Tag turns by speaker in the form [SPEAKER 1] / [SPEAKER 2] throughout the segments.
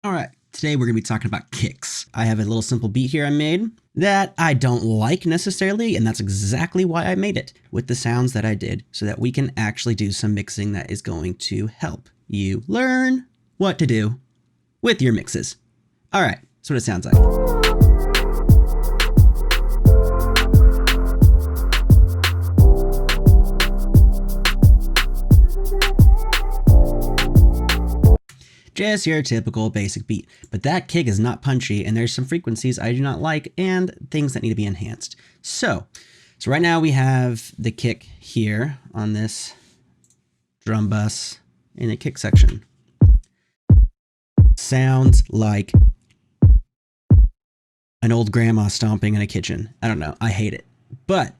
[SPEAKER 1] All right, today we're gonna be talking about kicks. I have a little simple beat here I made that I don't like necessarily, and that's exactly why I made it with the sounds that I did so that we can actually do some mixing that is going to help you learn what to do with your mixes. All right, that's what it sounds like. Just your typical basic beat, but that kick is not punchy and there's some frequencies I do not like and things that need to be enhanced. So right now we have the kick here on this drum bus in the kick section. Sounds like an old grandma stomping in a kitchen. I don't know, I hate it. But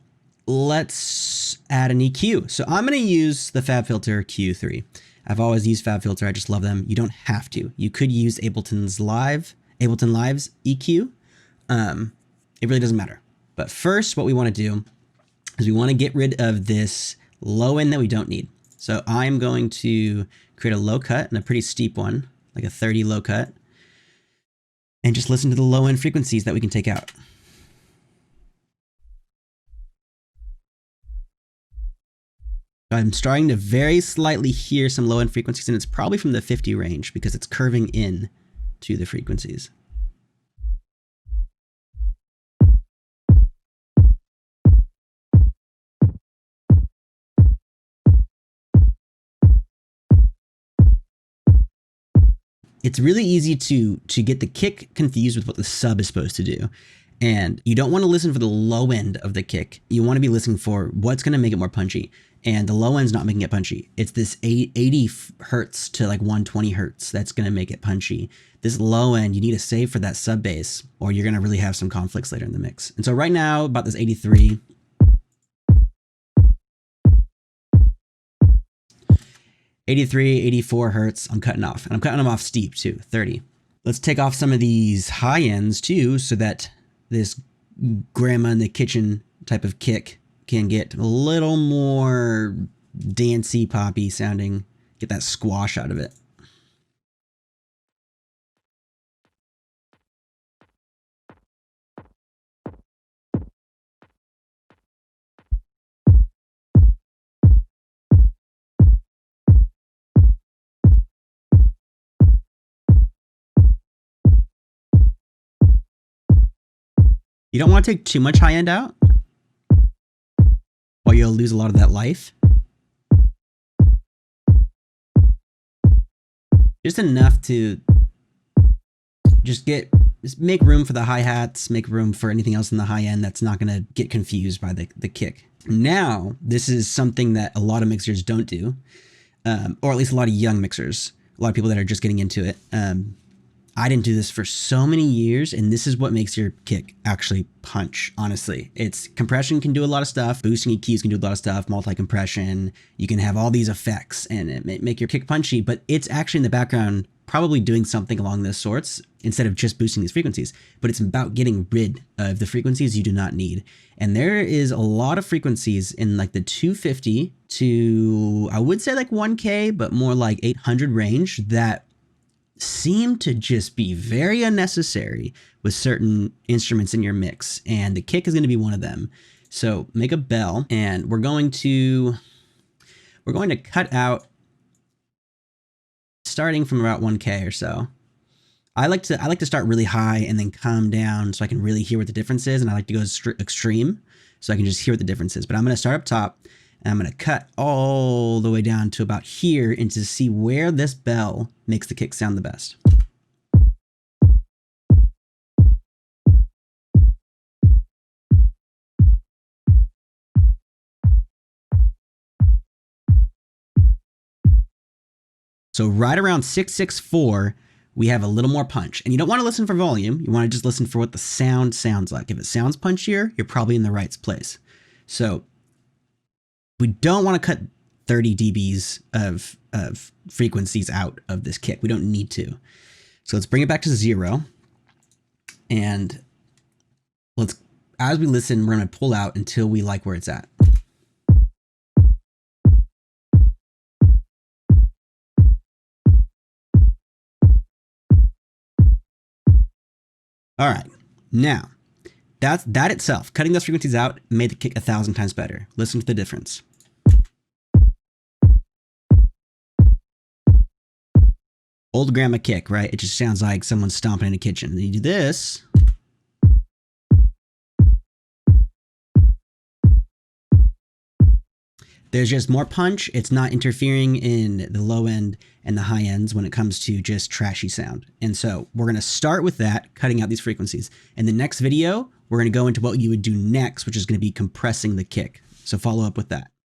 [SPEAKER 1] let's add an EQ. So I'm gonna use the FabFilter Q3. I've always used FabFilter. I just love them. You don't have to. You could use Ableton Live's EQ. It really doesn't matter. But first, what we want to do is we want to get rid of this low end that we don't need. So I'm going to create a low cut and a pretty steep one, like a 30 low cut, and just listen to the low end frequencies that we can take out. I'm starting to very slightly hear some low end frequencies, and it's probably from the 50 range because it's curving in to the frequencies. It's really easy to get the kick confused with what the sub is supposed to do. And you don't want to listen for the low end of the kick. You want to be listening for what's going to make it more punchy. And the low end's not making it punchy. It's this 80 hertz to like 120 hertz that's going to make it punchy. This low end, you need to save for that sub bass, or you're going to really have some conflicts later in the mix. And so right now, about this 83. 83, 84 hertz, I'm cutting off. And I'm cutting them off steep too, 30. Let's take off some of these high ends too, so that this grandma in the kitchen type of kick can get a little more dancey, poppy sounding, get that squash out of it. You don't want to take too much high end out, or you'll lose a lot of that life. Just enough to just make room for the hi-hats, make room for anything else in the high end that's not going to get confused by the kick. Now, this is something that a lot of mixers don't do, or at least a lot of young mixers, a lot of people that are just getting into it. I didn't do this for so many years, and this is what makes your kick actually punch, honestly. It's compression can do a lot of stuff, boosting EQs can do a lot of stuff, multi-compression, you can have all these effects and it make your kick punchy, but it's actually in the background probably doing something along those sorts instead of just boosting these frequencies. But it's about getting rid of the frequencies you do not need. And there is a lot of frequencies in like the 250 to, I would say like 1K, but more like 800 range that seem to just be very unnecessary with certain instruments in your mix, and the kick is going to be one of them. So make a bell, and we're going to cut out starting from about 1K or so. I like to start really high and then come down so I can really hear what the difference is, and I like to go extreme so I can just hear what the difference is. But I'm going to start up top, and I'm going to cut all the way down to about here and to see where this bell makes the kick sound the best. So right around 664, we have a little more punch. And you don't want to listen for volume. You want to just listen for what the sound sounds like. If it sounds punchier, you're probably in the right place. So we don't want to cut 30 dBs of frequencies out of this kick. We don't need to. So let's bring it back to 0. And as we listen, we're going to pull out until we like where it's at. All right, now that itself, cutting those frequencies out made the kick 1,000 times better. Listen to the difference. Old grandma kick, right? It just sounds like someone stomping in a kitchen. Then you do this. There's just more punch. It's not interfering in the low end and the high ends when it comes to just trashy sound. And so we're going to start with that, cutting out these frequencies. In the next video, we're going to go into what you would do next, which is going to be compressing the kick. So follow up with that.